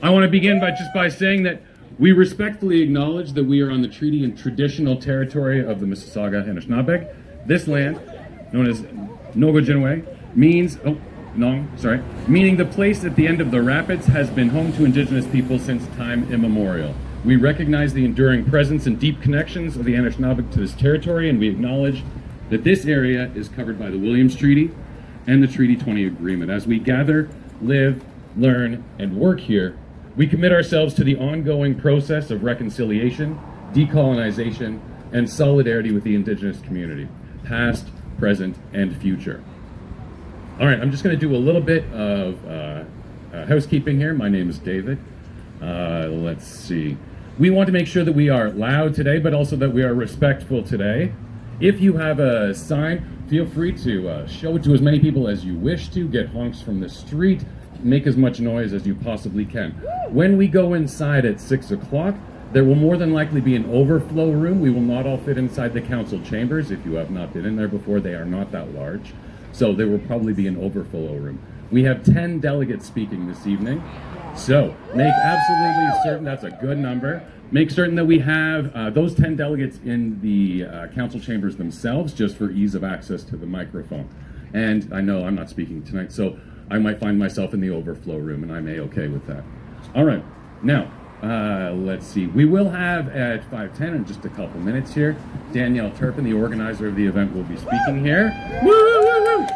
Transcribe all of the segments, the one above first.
I want to begin by saying that we respectfully acknowledge that we are on the treaty and traditional territory of the Mississauga Anishinaabe. This land, known as Nogojinwe, meaning the place at the end of the rapids, has been home to Indigenous people since time immemorial. We recognize the enduring presence and deep connections of the Anishinaabe to this territory, and we acknowledge that this area is covered by the Williams Treaty and the Treaty 20 Agreement. As we gather, live, learn, and work here, we commit ourselves to the ongoing process of reconciliation, decolonization, and solidarity with the Indigenous community, past, present, and future. All right, I'm just going to do a little bit of housekeeping here. My name is David. Let's see. We want to make sure that we are loud today, but also that we are respectful today. If you have a sign, feel free to show it to as many people as you wish to. Get honks from the street. Make as much noise as you possibly can. When we go inside at 6 o'clock, there will more than likely be an overflow room. We will not all fit inside the council chambers. If you have not been in there before, they are not that large. So there will probably be an overflow room. We have 10 delegates speaking this evening. So make absolutely certain, that's a good number. Make certain that we have those 10 delegates in the council chambers themselves, just for ease of access to the microphone. And I know I'm not speaking tonight, so I might find myself in the overflow room, and I'm A-okay with that. All right, now, let's see. We will have at 5:10, in just a couple minutes here, Danielle Turpin, the organizer of the event, will be speaking here. Woo, woo, woo, woo.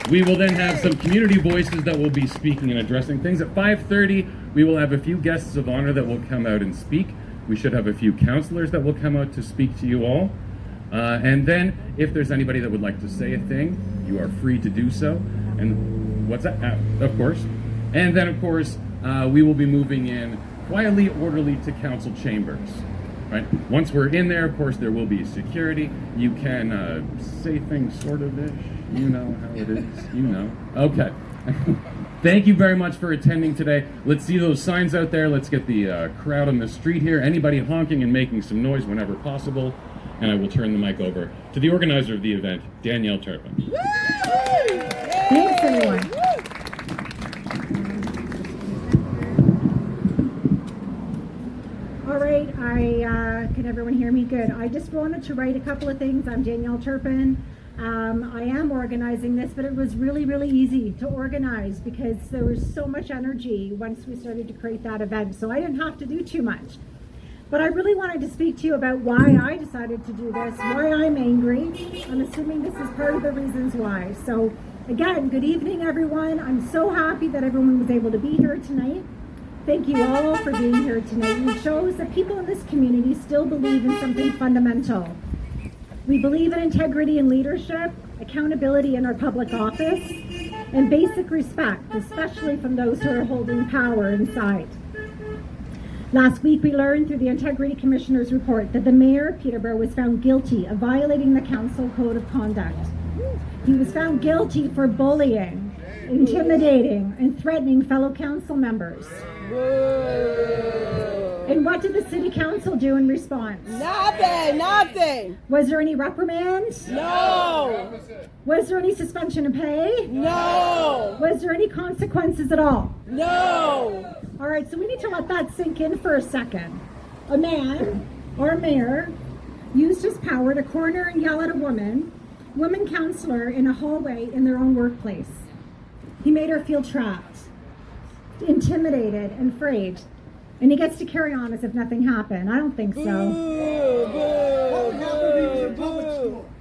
We will then have some community voices that will be speaking and addressing things. At 5:30, we will have a few guests of honor that will come out and speak. We should have a few counselors that will come out to speak to you all. And then, if there's anybody that would like to say a thing, you are free to do so. And what's that? Of course. And then, of course, we will be moving in quietly, orderly to council chambers. Right? Once we're in there, of course, there will be security. You can say things sort of-ish. You know how it is. You know. Okay. Thank you very much for attending today. Let's see those signs out there. Let's get the crowd on the street here. Anybody honking and making some noise whenever possible. And I will turn the mic over to the organizer of the event, Danielle Turpin. Thanks, everyone. All right, can everyone hear me? Good. I just wanted to write a couple of things. I'm Danielle Turpin. I am organizing this, but it was really, really easy to organize because there was so much energy once we started to create that event. So I didn't have to do too much. But I really wanted to speak to you about why I decided to do this, why I'm angry. I'm assuming this is part of the reasons why. So again, good evening, everyone. I'm so happy that everyone was able to be here tonight. Thank you all for being here tonight. It shows that people in this community still believe in something fundamental. We believe in integrity in leadership, accountability in our public office, and basic respect, especially from those who are holding power inside. Last week, we learned through the Integrity Commissioner's report that the Mayor of Peterborough was found guilty of violating the Council Code of Conduct. He was found guilty for bullying, intimidating, and threatening fellow council members. And what did the City Council do in response? Nothing. Was there any reprimand? No. Was there any suspension of pay? No. Was there any consequences at all? No. All right, so we need to let that sink in for a second. A man, our mayor, used his power to corner and yell at a woman councillor in a hallway in their own workplace. He made her feel trapped, intimidated, and afraid. And he gets to carry on as if nothing happened. I don't think so.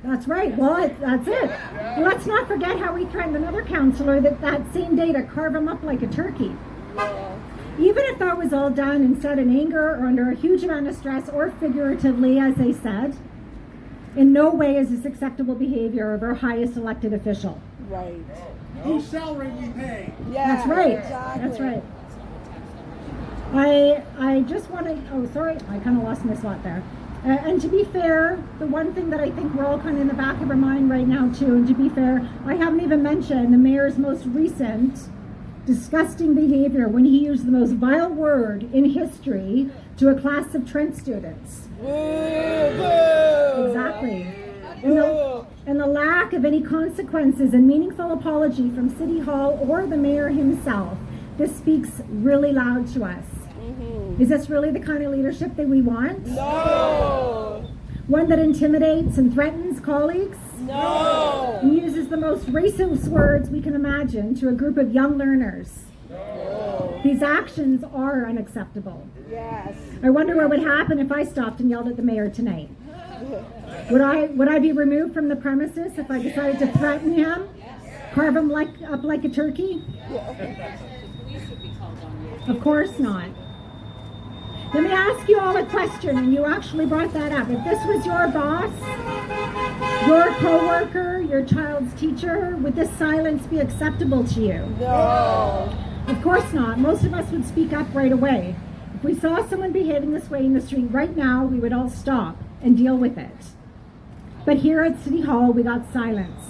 That's right. Well, that's it. And let's not forget how he threatened another councillor that same day to carve him up like a turkey. Even if that was all done and said in anger or under a huge amount of stress or figuratively, as they said, in no way is this acceptable behavior of our highest elected official. Right. Whose salary we pay. Yeah. That's right. Exactly. That's right. I just want to, oh, sorry, I kind of lost my spot there. And to be fair, the one thing that I think we're all kind of in the back of our mind right now too, and to be fair, I haven't even mentioned the mayor's most recent disgusting behavior when he used the most vile word in history to a class of Trent students. Exactly. And the lack of any consequences and meaningful apology from City Hall or the mayor himself This speaks really loud to us. Is this really the kind of leadership that we want? No. One that intimidates and threatens colleagues? No. And uses the most racist words we can imagine to a group of young learners? These actions are unacceptable. Yes. I wonder what would happen if I stopped and yelled at the mayor tonight. Would I be removed from the premises if I decided to threaten him? Carve him up like a turkey? Of course not. Let me ask you all a question, and you actually brought that up. If this was your boss, your coworker, your child's teacher, would this silence be acceptable to you? No. Of course not. Most of us would speak up right away. If we saw someone behaving this way in the street right now, we would all stop and deal with it. But here at City Hall, we got silence.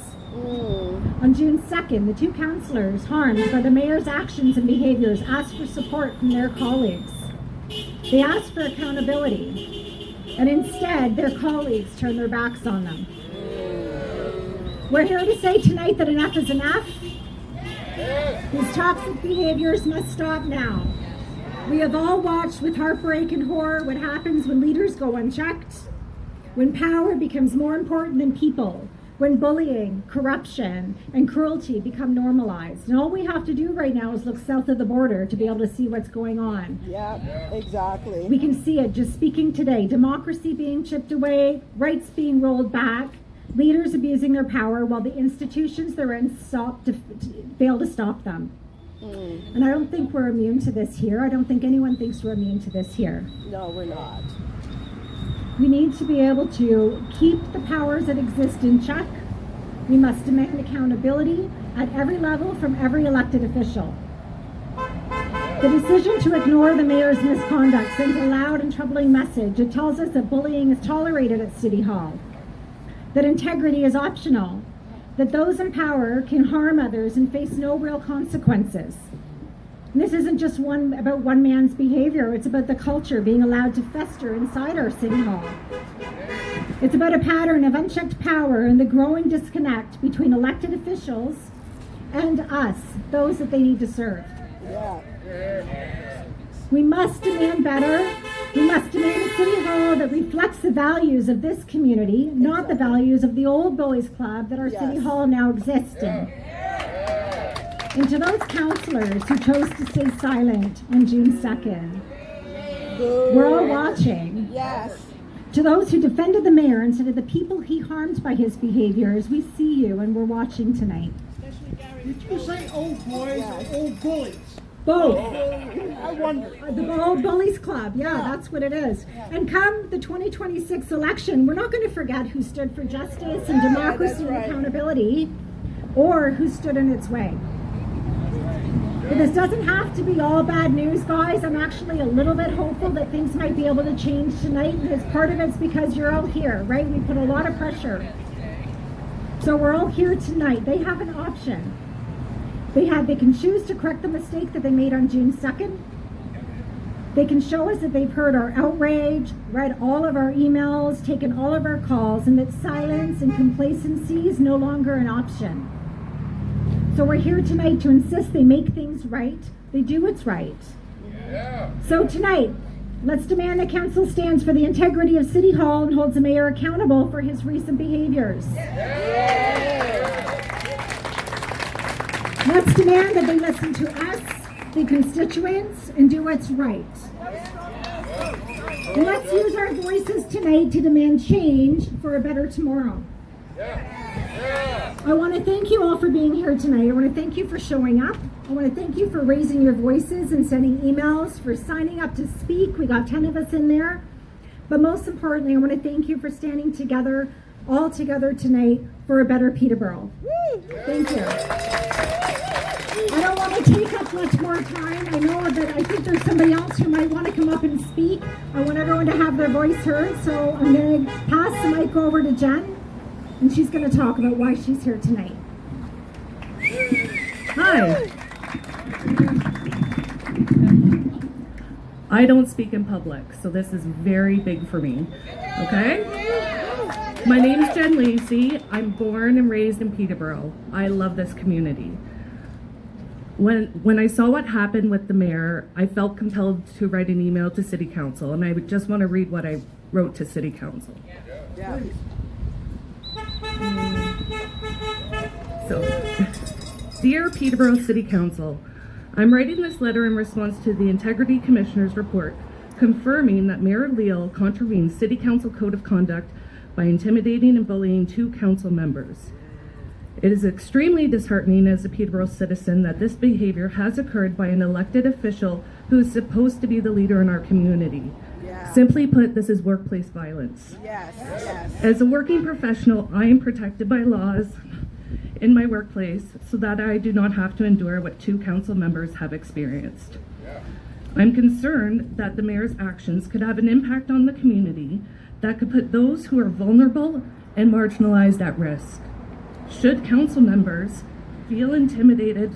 On June 2nd, the two councillors harmed by the mayor's actions and behaviors asked for support from their colleagues. They asked for accountability, and instead, their colleagues turned their backs on them. We're here to say tonight that enough is enough. These toxic behaviors must stop now. We have all watched with heartbreak and horror what happens when leaders go unchecked, when power becomes more important than people, when bullying, corruption, and cruelty become normalized. And all we have to do right now is look south of the border to be able to see what's going on. Yeah, exactly. We can see it just speaking today. Democracy being chipped away, rights being rolled back, leaders abusing their power while the institutions they're in fail to stop them. And I don't think we're immune to this here. I don't think anyone thinks we're immune to this here. No, we're not. We need to be able to keep the powers that exist in check. We must demand accountability at every level from every elected official. The decision to ignore the mayor's misconduct sends a loud and troubling message. It tells us that bullying is tolerated at City Hall, that integrity is optional, that those in power can harm others and face no real consequences. And this isn't just about one man's behavior, it's about the culture being allowed to fester inside our City Hall. It's about a pattern of unchecked power and the growing disconnect between elected officials and us, those that they need to serve. Yeah. We must demand better. We must demand a City Hall that reflects the values of this community, not the values of the old Boys Club that our City Hall now exists in. And to those councillors who chose to stay silent on June 2nd, we're all watching. Yes. To those who defended the mayor instead of the people he harmed by his behaviors, we see you and we're watching tonight. Did you say old boys or old bullies? Both. I wonder. The Old Bullies Club, yeah, that's what it is. And come the 2026 election, we're not going to forget who stood for justice and democracy and accountability, or who stood in its way. But this doesn't have to be all bad news, guys. I'm actually a little bit hopeful that things might be able to change tonight, and as part of it's because you're all here, right? We put a lot of pressure. So we're all here tonight. They have an option. They can choose to correct the mistake that they made on June 2nd. They can show us that they've heard our outrage, read all of our emails, taken all of our calls, and that silence and complacency is no longer an option. So we're here tonight to insist they make things right, they do what's right. Yeah. So tonight, let's demand that council stands for the integrity of City Hall and holds the mayor accountable for his recent behaviors. Let's demand that they listen to us, the constituents, and do what's right. And let's use our voices tonight to demand change for a better tomorrow. I want to thank you all for being here tonight. I want to thank you for showing up. I want to thank you for raising your voices and sending emails, for signing up to speak. We got 10 of us in there. But most importantly, I want to thank you for standing together, all together tonight, for a better Peterborough. Thank you. I don't want to take up much more time. I know that I think there's somebody else who might want to come up and speak. I want everyone to have their voice heard, so I'm going to pass the mic over to Jen. And she's going to talk about why she's here tonight. Hi. I don't speak in public, so this is very big for me. Okay? My name's Jen Lacey. I'm born and raised in Peterborough. I love this community. When I saw what happened with the mayor, I felt compelled to write an email to City Council, and I would just want to read what I wrote to City Council. Yeah. So, Dear Peterborough City Council, I'm writing this letter in response to the Integrity Commissioner's report confirming that Mayor Leal contravened City Council Code of Conduct by intimidating and bullying 2 council members. It is extremely disheartening as a Peterborough citizen that this behavior has occurred by an elected official who is supposed to be the leader in our community. Yeah. Simply put, this is workplace violence. Yes. Yes. As a working professional, I am protected by laws in my workplace so that I do not have to endure what 2 council members have experienced. I'm concerned that the mayor's actions could have an impact on the community that could put those who are vulnerable and marginalized at risk. Should council members feel intimidated,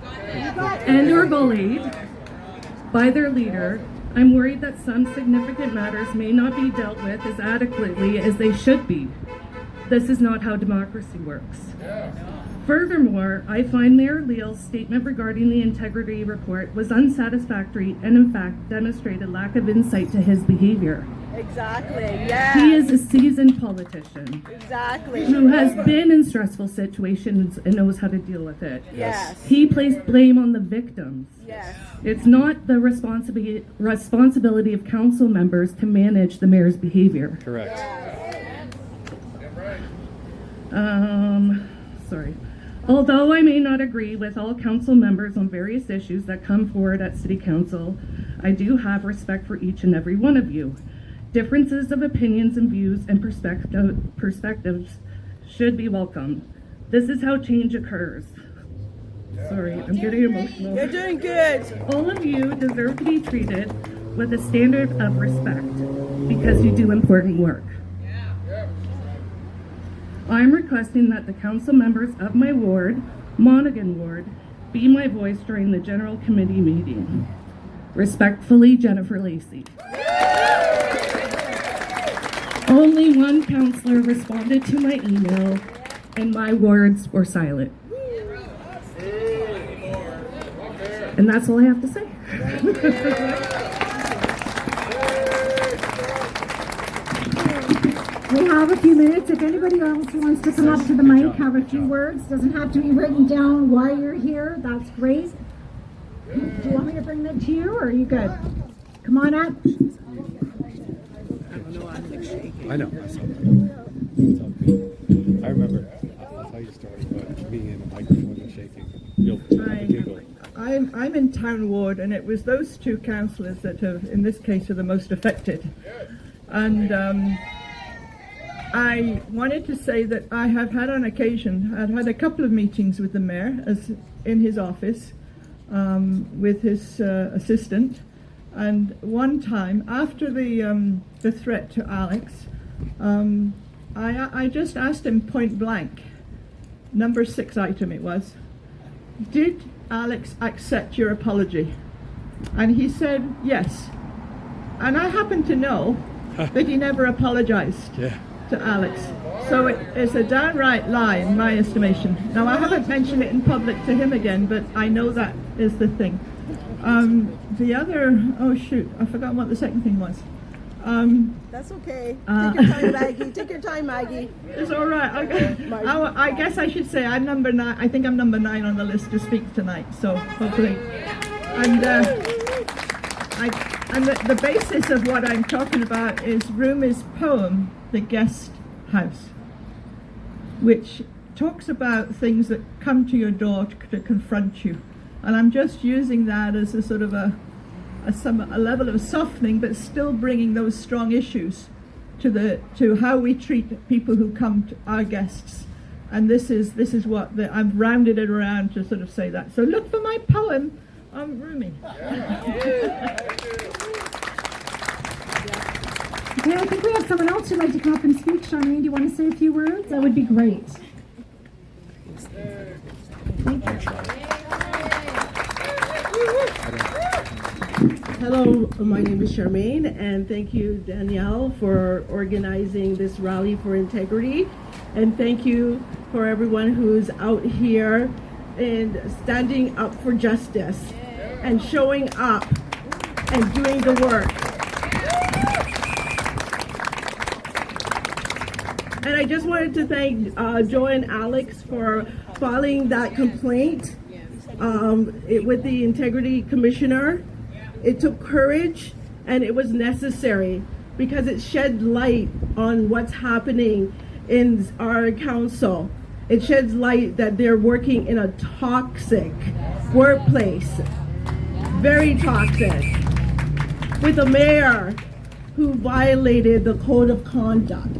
and or bullied by their leader, I'm worried that some significant matters may not be dealt with as adequately as they should be. This is not how democracy works. Furthermore, I find Mayor Leal's statement regarding the integrity report was unsatisfactory and in fact demonstrated lack of insight to his behavior. Exactly. Yes. He is a seasoned politician Exactly. who has been in stressful situations and knows how to deal with it. Yes. He placed blame on the victims. Yes. It's not the responsibility of council members to manage the mayor's behavior. Correct. Sorry. Although I may not agree with all council members on various issues that come forward at City Council, I do have respect for each and every one of you. Differences of opinions and views and perspectives should be welcomed. This is how change occurs. Sorry, I'm getting emotional. You're doing good. All of you deserve to be treated with a standard of respect because you do important work. I'm requesting that the council members of my ward, Monaghan Ward, be my voice during the general committee meeting. Respectfully, Jennifer Lacey. Only one councillor responded to my email, and my words were silent. And that's all I have to say. We have a few minutes. If anybody else wants to come up to the mic, have a few words. Doesn't have to be written down why you're here. That's great. Do you want me to bring that to you, or are you good? Come on up. I know. I remember. I'll tell you a story about being in a microphone and shaking. You'll giggle. I'm in Town Ward, and it was those 2 councillors that have, in this case, are the most affected. And I wanted to say that I have had on occasion, I've had a couple of meetings with the mayor as in his office with his assistant. And one time, after the threat to Alex, I just asked him point blank, number 6 item it was, did Alex accept your apology? And he said yes. And I happen to know that he never apologized to Alex. So it's a downright lie in my estimation. Now, I haven't mentioned it in public to him again, but I know that is the thing. The other, oh shoot, I forgot what the second thing was. That's okay. Take your time, Maggie. Take your time, Maggie. It's all right. Okay. I guess I should say I'm number 9. I think I'm number 9 on the list to speak tonight. So hopefully, and the basis of what I'm talking about is Rumi's poem, "The Guest House," which talks about things that come to your door to confront you, and I'm just using that as a sort of a level of softening, but still bringing those strong issues to how we treat people who come to our guests. And this is what I've rounded it around to sort of say that. So look for my poem on Rumi. Okay, I think we have someone else who'd like to come up and speak. Charmaine, do you want to say a few words? That would be great. Thank you. Hello, my name is Charmaine, and thank you, Danielle, for organizing this rally for integrity. And thank you for everyone who's out here in standing up for justice and showing up and doing the work. And I just wanted to thank Joe and Alex for filing that complaint with the Integrity Commissioner. It took courage and it was necessary because it shed light on what's happening in our council. It sheds light that they're working in a toxic workplace, very toxic, with a mayor who violated the code of conduct.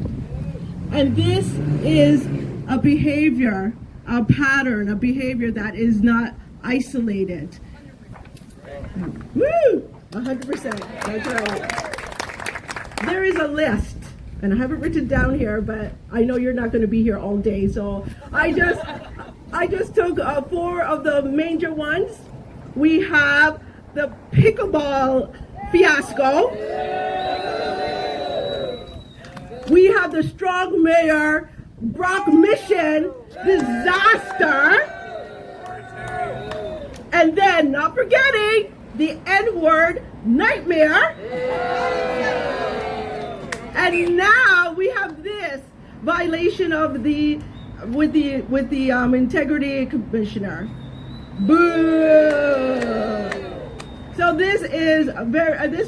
And this is a behavior, a pattern, a behavior that is not isolated. Woo! 100%. That's right. There is a list, and I haven't written down here, but I know you're not going to be here all day, so I just took 4 of the major ones. We have the pickleball fiasco. We have the strong mayor Brock Mission disaster. And then, not forgetting, the N-word nightmare. And now we have this violation of with the Integrity Commissioner. Boo! So this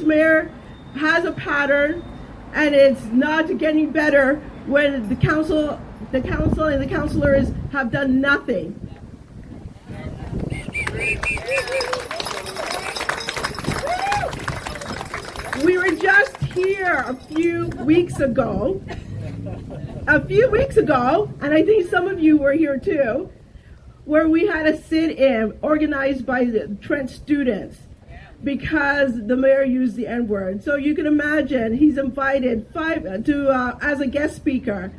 mayor has a pattern, and it's not getting better when the council and the councilors have done nothing. We were just here a few weeks ago, and I think some of you were here too, where we had a sit-in organized by the Trent students because the mayor used the N-word. So you can imagine he's invited as a guest speaker,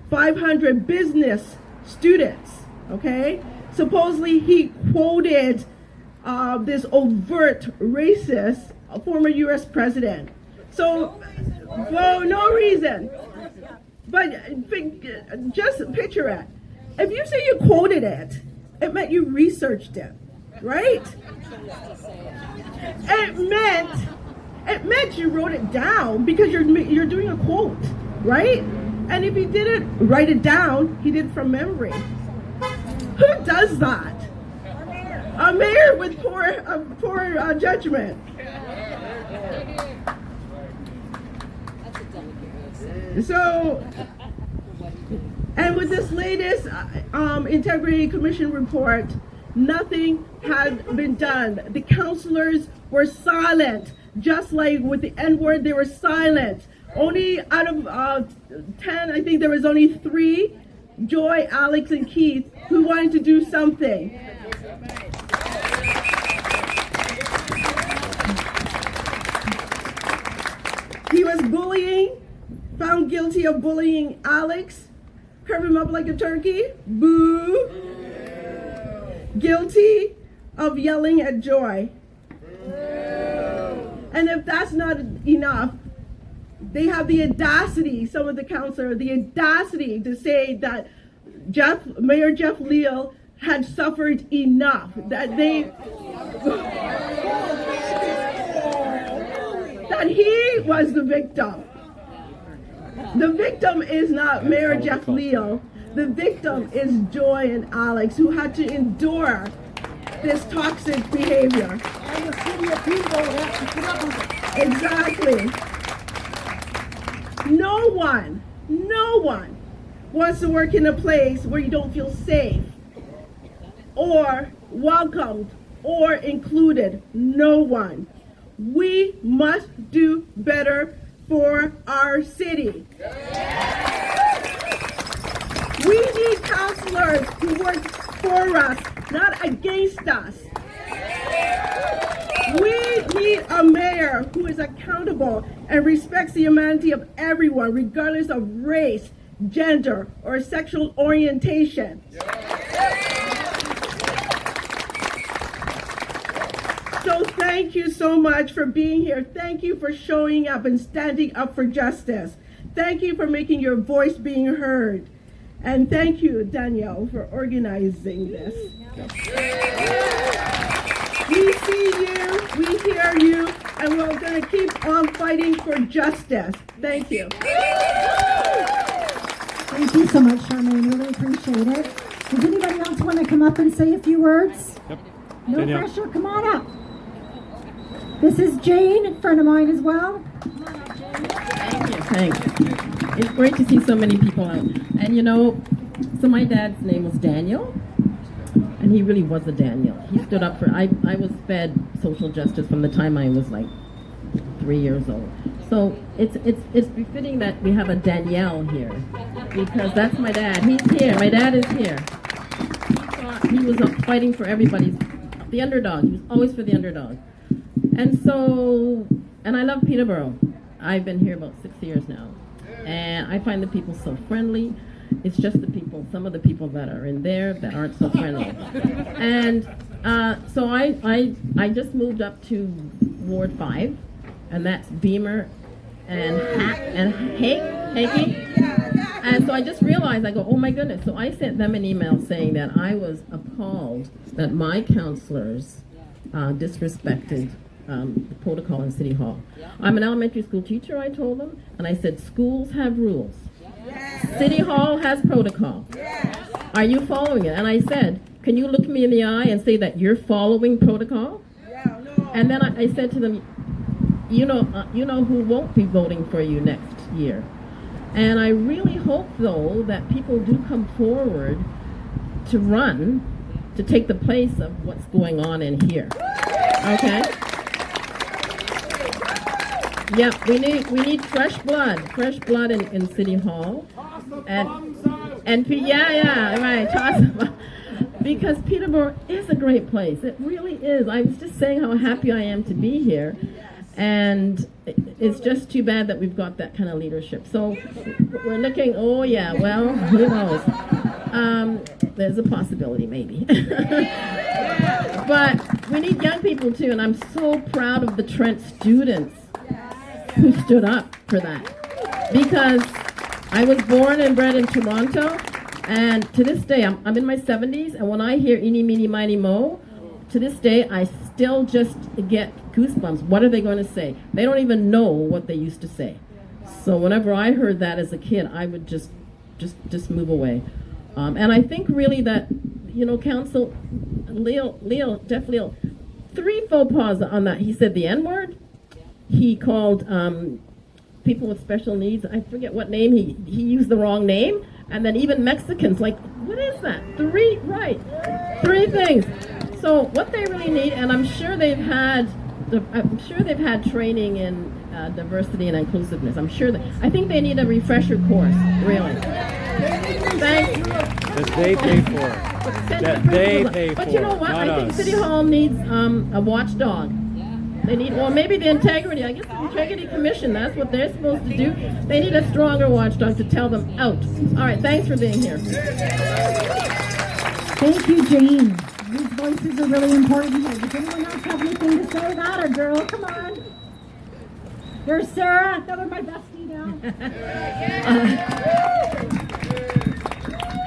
500 business students, okay? Supposedly he quoted this overt racist former U.S. president. So, for no reason. But just picture it. If you say you quoted it, it meant you researched it, right? It meant you wrote it down because you're doing a quote, right? And if he didn't write it down, he did it from memory. Who does that? A mayor with poor judgment. So, and with this latest Integrity Commission report, nothing had been done. The councilors were silent, just like with the N-word, they were silent. Only out of 10, I think there was only 3, Joy, Alex, and Keith, who wanted to do something. He was bullying, found guilty of bullying Alex, curve him up like a turkey, boo. Guilty of yelling at Joy. And if that's not enough, they have the audacity, some of the councilors, the audacity to say that Mayor Jeff Leal had suffered enough, that he was the victim. The victim is not Mayor Jeff Leal. The victim is Joy and Alex, who had to endure this toxic behavior. And the city of Peterborough has to put up with it. Exactly. No one wants to work in a place where you don't feel safe or welcomed or included. No one. We must do better for our city. We need counselors who work for us, not against us. We need a mayor who is accountable and respects the humanity of everyone, regardless of race, gender, or sexual orientation. So thank you so much for being here. Thank you for showing up and standing up for justice. Thank you for making your voice being heard. And thank you, Danielle, for organizing this. We see you, we hear you, and we're going to keep on fighting for justice. Thank you. Thank you so much, Charmaine. Really appreciate it. Does anybody else want to come up and say a few words? Yep. No Danielle. pressure. Come on up. This is Jane, a friend of mine as well. Thanks. It's great to see so many people out. And you know, so my dad's name was Daniel, and he really was a Daniel. He stood up for, I was fed social justice from the time I was like 3 years old. So it's befitting that we have a Danielle here, because that's my dad. He's here. My dad is here. He was fighting for everybody's, the underdog. He was always for the underdog. And so, and I love Peterborough. I've been here about 6 years now, and I find the people so friendly. It's just the people, some of the people that are in there that aren't so friendly. And so I just moved up to Ward 5, and that's Beamer and Hakey. And so I just realized, I go, oh my goodness. So I sent them an email saying that I was appalled that my counselors disrespected the protocol in City Hall. I'm an elementary school teacher, I told them, and I said, schools have rules. City Hall has protocol. Are you following it? And I said, can you look me in the eye and say that you're following protocol? And then I said to them, you know who won't be voting for you next year. And I really hope, though, that people do come forward to run to take the place of what's going on in here. Okay? Yep, we need fresh blood in City Hall. Yeah, right. Awesome. Because Peterborough is a great place. It really is. I was just saying how happy I am to be here. And it's just too bad that we've got that kind of leadership. So we're looking, oh yeah, well, who knows? There's a possibility, maybe. But we need young people too, and I'm so proud of the Trent students who stood up for that. Because I was born and bred in Toronto, and to this day, I'm in my 70s, and when I hear Eeny, Meeny, Miny, Mo, to this day, I still just get goosebumps. What are they going to say? They don't even know what they used to say. So whenever I heard that as a kid, I would just move away. And I think really that, Council, Leo, Jeff Leo, 3 faux pas on that. He said the N-word. He called people with special needs, I forget what name, he used the wrong name. And then even Mexicans, like, what is that? 3 things. So what they really need, and I'm sure they've had training in diversity and inclusiveness. I think they need a refresher course, really. Thanks. That they pay for. That they pay for. But you know what? Not I think us. City Hall needs a watchdog. They need, or maybe the integrity. I guess the integrity commission. That's what they're supposed to do. They need a stronger watchdog to tell them out. All right. Thanks for being here. Thank you, Jane. These voices are really important here. Does anyone else have anything to say about her, girl? Come on. There's Sarah. Tell her my bestie now.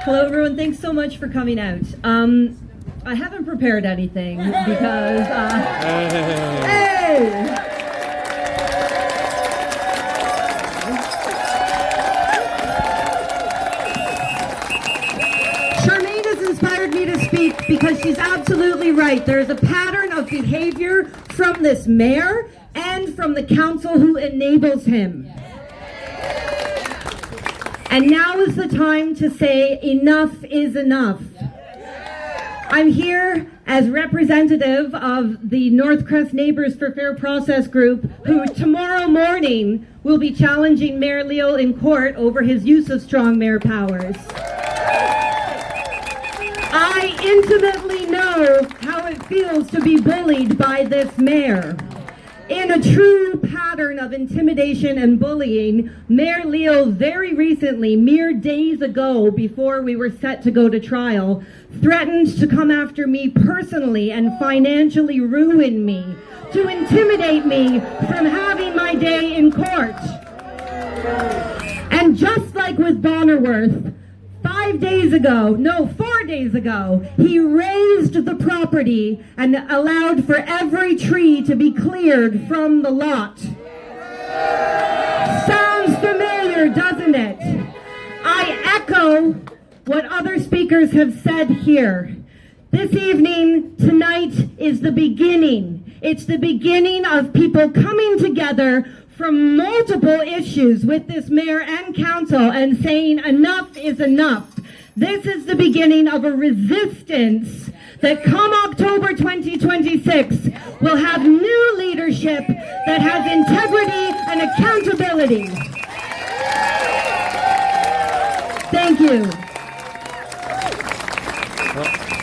Hello, everyone. Thanks so much for coming out. I haven't prepared anything because, hey! Charmaine has inspired me to speak because she's absolutely right. There is a pattern of behavior from this mayor and from the council who enables him. And now is the time to say enough is enough. I'm here as representative of the Northcrest Neighbors for Fair Process group, who tomorrow morning will be challenging Mayor Leal in court over his use of strong mayor powers. I intimately know how it feels to be bullied by this mayor. In a true pattern of intimidation and bullying, Mayor Leal very recently, mere days ago before we were set to go to trial, threatened to come after me personally and financially ruin me, to intimidate me from having my day in court. And just like with Bonnerworth, 5 4 days ago, he raised the property and allowed for every tree to be cleared from the lot. Sounds familiar, doesn't it? I echo what other speakers have said here. This evening, tonight, is the beginning. It's the beginning of people coming together from multiple issues with this mayor and council and saying enough is enough. This is the beginning of a resistance that come October 2026 will have new leadership that has integrity and accountability. Thank you.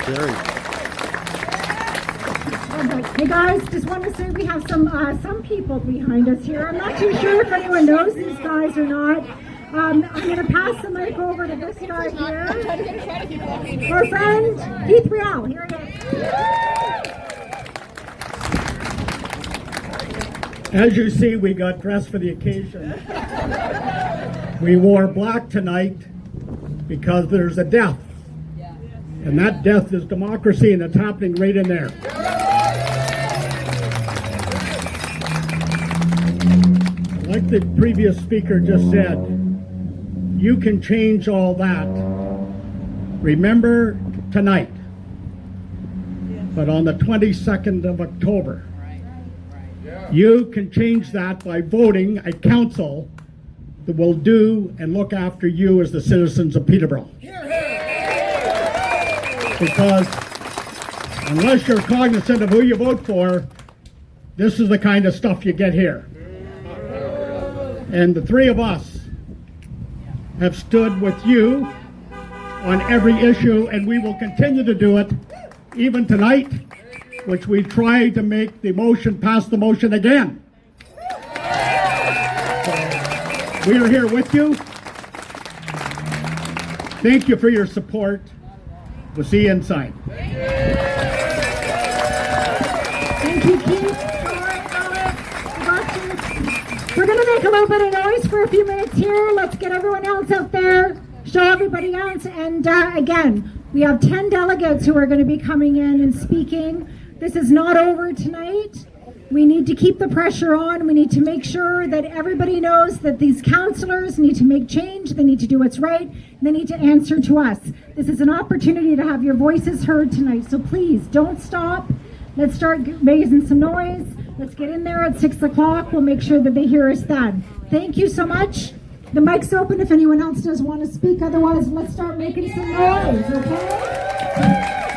Jerry. Hey guys, just want to say we have some people behind us here. I'm not too sure if anyone knows these guys or not. I'm going to pass the mic over to this guy here. Our friend, Keith Riel. Here he is. As you see, we got dressed for the occasion. We wore black tonight because there's a death. And that death is democracy, and it's happening right in there. Like the previous speaker just said, you can change all that. Remember tonight, but on the 22nd of October, you can change that by voting a council that will do and look after you as the citizens of Peterborough. Because unless you're cognizant of who you vote for, this is the kind of stuff you get here. And the three of us have stood with you on every issue, and we will continue to do it even tonight, which we try to make the motion, pass the motion again. So, we are here with you. Thank you for your support. We'll see you inside. Thank you, Keith. We're going to make a little bit of noise for a few minutes here. Let's get everyone else out there, show everybody else. And again, we have 10 delegates who are going to be coming in and speaking. This is not over tonight. We need to keep the pressure on. We need to make sure that everybody knows that these councillors need to make change. They need to do what's right. They need to answer to us. This is an opportunity to have your voices heard tonight. So please don't stop. Let's start raising some noise. Let's get in there at 6 o'clock. We'll make sure that they hear us then. Thank you so much. The mic's open if anyone else does want to speak. Otherwise, let's start making some noise, okay?